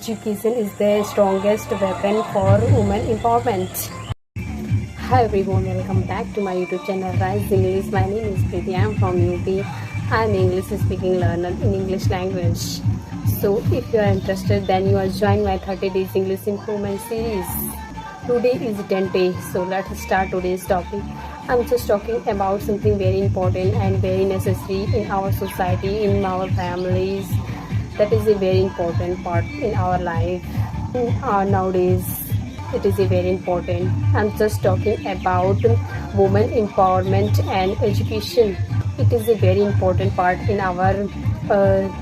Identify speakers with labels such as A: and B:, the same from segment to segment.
A: Education is the strongest weapon for women empowerment. Hi everyone, welcome back to my YouTube channel Rise English. My name is Preeti. I am from UP. I am English speaking learner in English language. So if you are interested, then you are join my 30 days English improvement series. Today is 10th day, so let's start today's topic. I'm just talking about something very important and very necessary in our society, in our families. That is a very important part in our life. Nowadays, it is a very important. I'm just talking about women empowerment and education. It is a very important part in our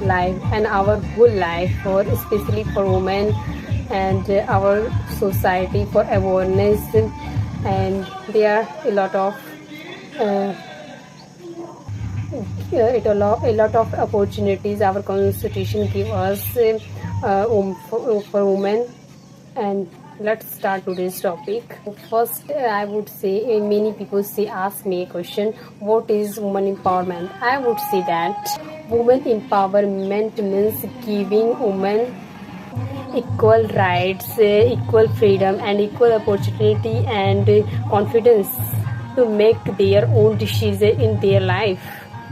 A: life and our whole life, for especially for women and our society, for awareness. And there are a lot of a lot of opportunities our constitution give us for women. And let's start today's topic. First, I would say many people ask me a question: what is women empowerment? I would say that women empowerment means giving women equal rights, equal freedom, and equal opportunity and confidence to make their own decision in their life.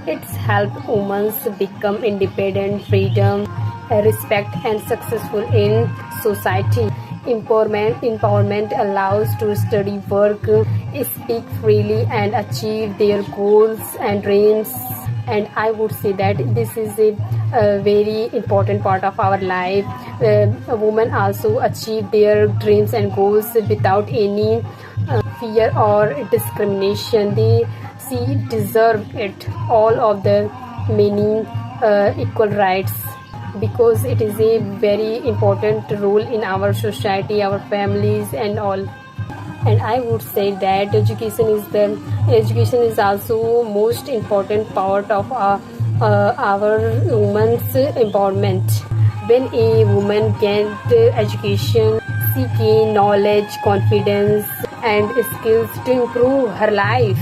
A: It's helped women become independent, freedom, respect, and successful in society. Empowerment allows to study, work, speak freely, and achieve their goals and dreams. And I would say that this is a very important part of our life. Women also achieve their dreams and goals without any fear or discrimination. They deserve it, all of the many equal rights, because it is a very important role in our society, our families, and all. And I would say that education is also most important part of our women's empowerment. When a woman gets education, she gains knowledge, confidence, and skills to improve her life.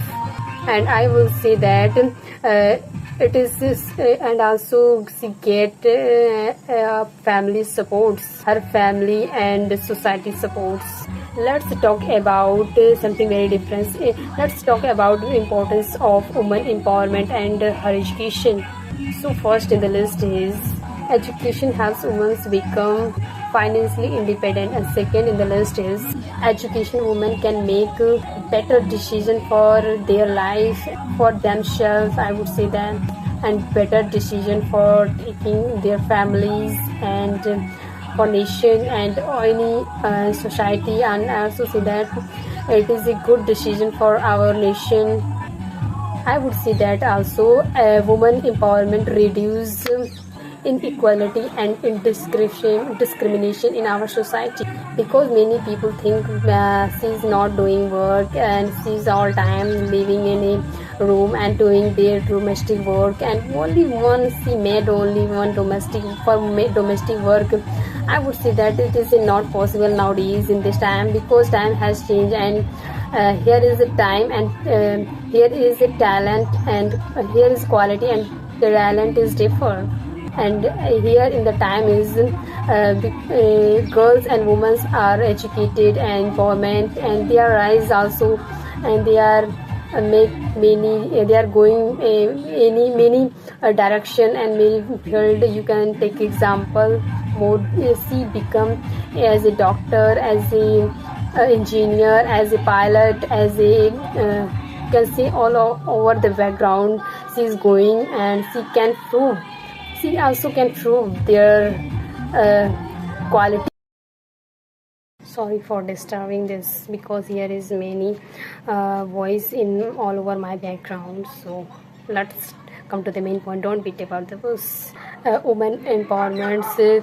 A: And I will say that it is and also she get family supports, her family and society supports. Let's talk about something very different. Let's talk about the importance of women empowerment and her education. So first in the list is education helps women become financially independent, and second in the list is education women can make better decision for their life, for themselves, I would say that, and better decision for taking their families and for nation and any society. And I also say that it is a good decision for our nation. I would say that also women empowerment reduce inequality and discrimination in our society, because many people think she's not doing work and she's all time living in a room and doing their domestic work, and only one she made only one domestic work. I would say that it is not possible nowadays in this time, because time has changed, and here is a time, and here is a talent, and here is quality, and the talent is different. And here in the time is girls and women are educated and empowerment, and they are rise also, and they are make many they are going many direction and many field. You can take example, more she become as a doctor, as a engineer, as a pilot, as a you can see all over the background she is going, and she also can prove their quality. Sorry for disturbing this, because here is many voice in all over my background. So let's come to the main point. Don't beat about the bush. Women empowerment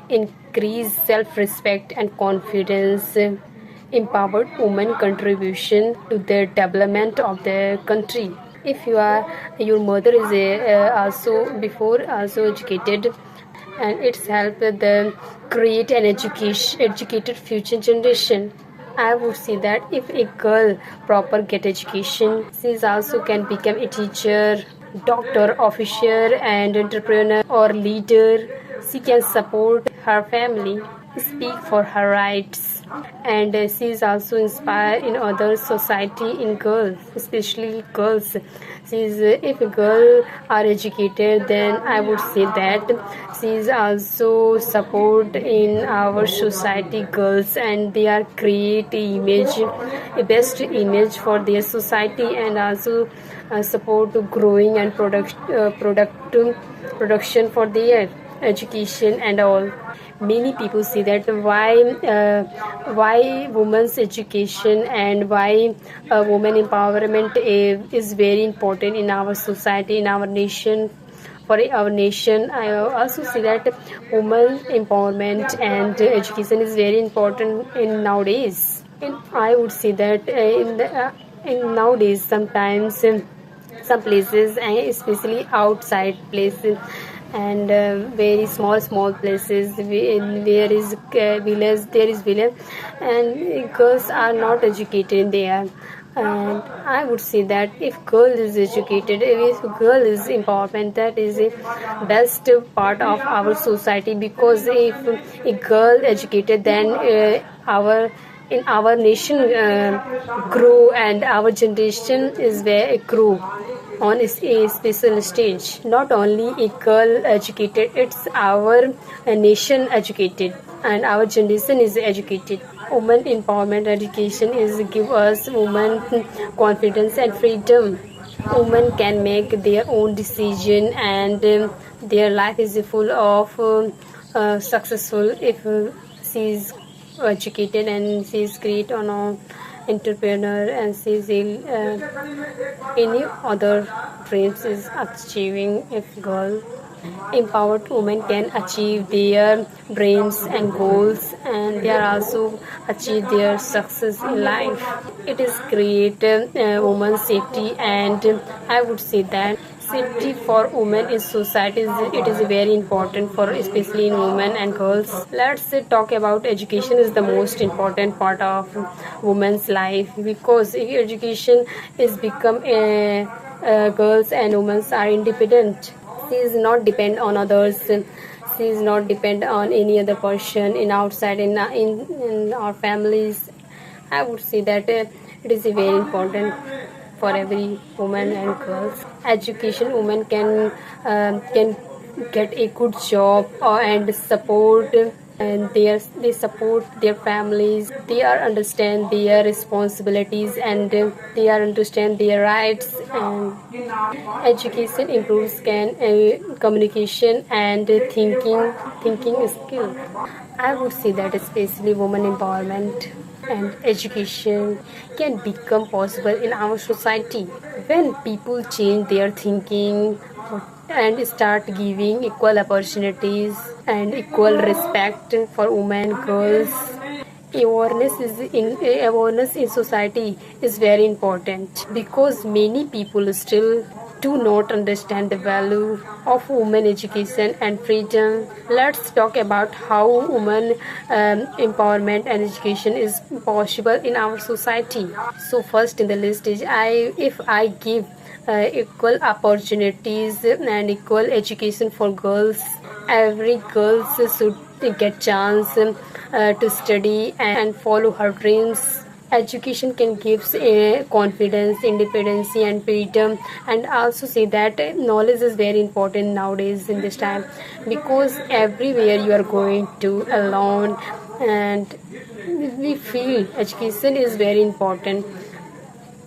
A: increase self-respect and confidence. Empowered women contribution to the development of the country. If your mother is also educated, and it's helped them create an educated future generation. I would say that if a girl proper get education, she also can become a teacher, doctor, officer, and entrepreneur or leader. She can support her family, speak for her rights, and she is also inspired in other society in girls, especially girls. She is, if girls are educated, then I would say that she is also support in our society girls, and they are create image, a best image for their society, and also support growing and production for their education and all. Many people see that why women's education and why women empowerment is very important in our society, in our nation. For our nation, I also see that women empowerment and education is very important in nowadays. And I would say that in nowadays sometimes some places, and especially outside places, and very small places where is village, there is village, and girls are not educated there. And I would say that if girl is educated, if girl is empowerment, that is a best part of our society, because if a girl educated, then our in our nation grow, and our generation is where it grow on a special stage. Not only a girl educated, it's our nation educated, and our generation is educated. Women empowerment education is give us women confidence and freedom. Women can make their own decision, and their life is full of successful if she is educated, and she is great on a entrepreneur, and she is any other dreams is achieving. If girl empowered women can achieve their dreams and goals, and they are also achieve their success in life. It is create women's safety, and I would say that safety for women in society it is very important for especially in women and girls. Let's talk about education is the most important part of women's life, because if education is become girls and women are independent. She is not depend on others. She is not depend on any other person in outside in our families. I would say that it is very important for every woman and girls. Education women can get a good job and support, and they support their families. They are understand their responsibilities, and they are understand their rights. And education improves can communication and thinking skill. I would say that especially women empowerment and education can become possible in our society when people change their thinking and start giving equal opportunities and equal respect for women, girls. Awareness in society is very important, because many people still do not understand the value of women education and freedom. Let's talk about how women empowerment and education is possible in our society. So first in the list is if I give equal opportunities and equal education for girls, every girl should get chance to study and follow her dreams. Education can give confidence, independence, and freedom. And also say that knowledge is very important nowadays in this time, because everywhere you are going to alone, and we feel education is very important.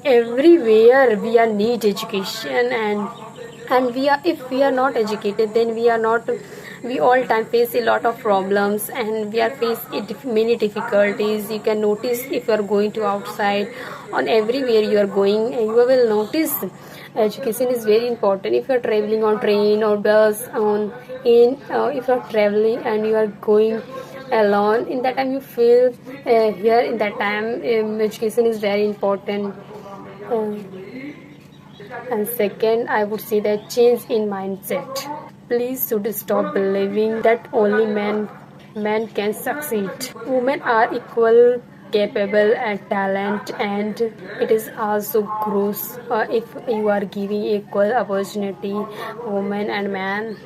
A: Everywhere we are need education, and we are, if we are not educated, then we all time face a lot of problems, and we are face many difficulties. You can notice if you are going to outside, on everywhere you are going, and you will notice education is very important. If you are traveling on train or bus, if you are traveling and you are going alone, in that time you feel here in that time education is very important. And second, I would say that change in mindset. Please should stop believing that only men can succeed. Women are equal capable and talent, and it is also grows if you are giving equal opportunity woman and man.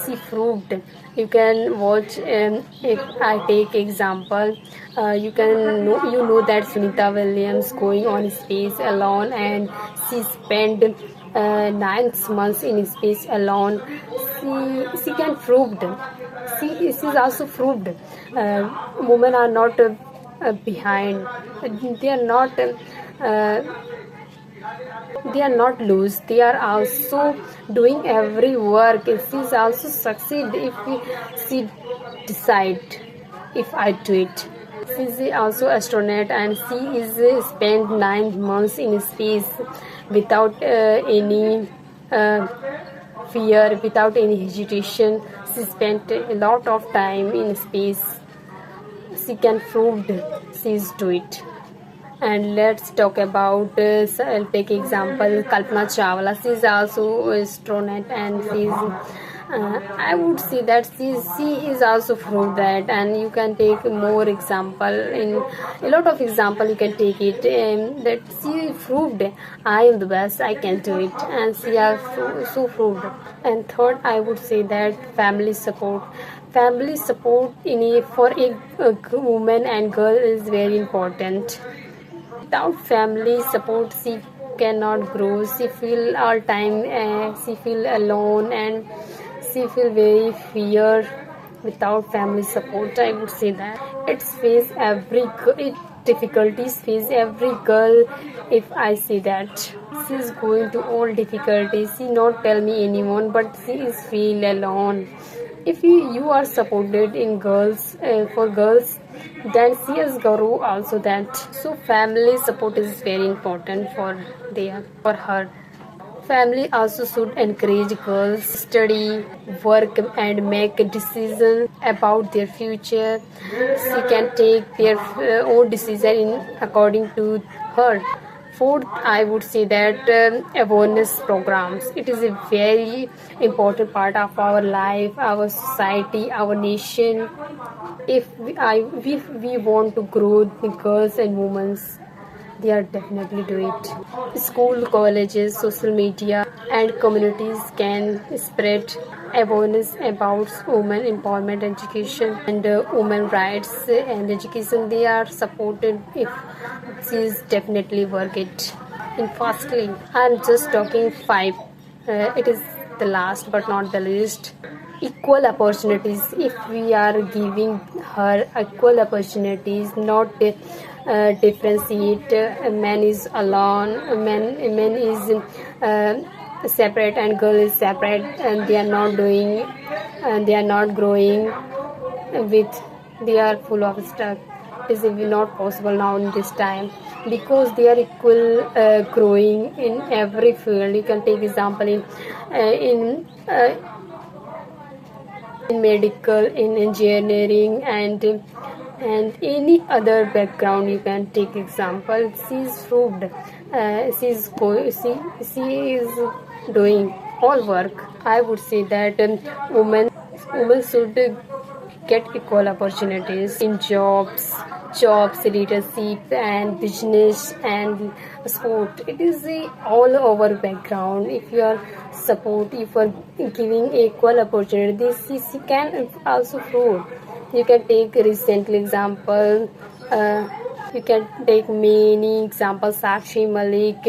A: She proved. You can watch, if I take example, you know that Sunita Williams going on space alone, and she spent 9 months in space alone. She can proved. She is also proved. Women are not behind. They are not. They are not loose. They are also doing every work. She is also succeed if she decide, if I do it. She is also astronaut, and she is spent 9 months in space without any fear, without any hesitation. She spent a lot of time in space. She can prove she is do it. And let's talk about, I'll take example Kalpana Chawla. She is also a astronaut, and she is, I would say that she is also proved that. And you can take more example, in a lot of example you can take it, that she proved I am the best, I can do it, and she has so proved. And third, I would say that family support for a woman and girl is very important. Without family support, she cannot grow. She feel all time, she feel alone, and she feel very fear. Without family support, I would say that it's face difficulties face every girl. If I say that she is going to all difficulties, she not tell me anyone, but she is feel alone. If you are supported in girls, for girls, then she has grow also that. So family support is very important for her. Family also should encourage girls study, work, and make decisions about their future. She can take their own decision according to her. Fourth, I would say that awareness programs. It is a very important part of our life, our society, our nation. If we want to grow the girls and women, they are definitely do it. School, colleges, social media, and communities can spread awareness about women empowerment, education, and women rights and education. They are supported if she is definitely work it. And firstly, I'm just talking five. It is the last but not the least. Equal opportunities. If we are giving her equal opportunities, not differentiate, a man is alone, a man is separate, and girl is separate, and they are not doing, and they are not growing with, they are full of stuff. It is not possible now in this time, because they are equal, growing in every field. You can take example in medical, in engineering, and any other background. You can take example. She is proved. She is doing all work. I would say that women should get equal opportunities in jobs, leadership, and business, and sport. It is all over background. If you are support, if you are giving equal opportunities, she can also prove. You can take recently example. You can take many examples: Sakshi Malik,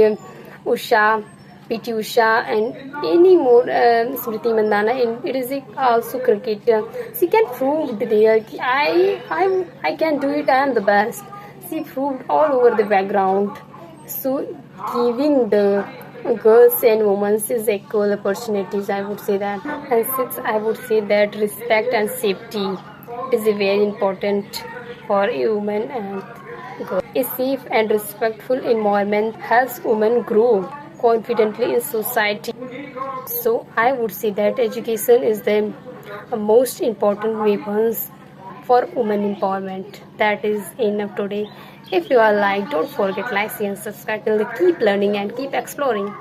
A: Usha, PT Usha, and any more, Smriti Mandana. And it is also cricketer. She can prove there. I can do it. I am the best. She proved all over the background. So giving the girls and women is equal opportunities, I would say that. And six, I would say that respect and safety is very important for a woman and girl. A safe and respectful environment helps women grow confidently in society. So I would say that education is the most important weapons for women empowerment. That is enough today. If you are like, don't forget like, share, and subscribe. Till keep learning and keep exploring.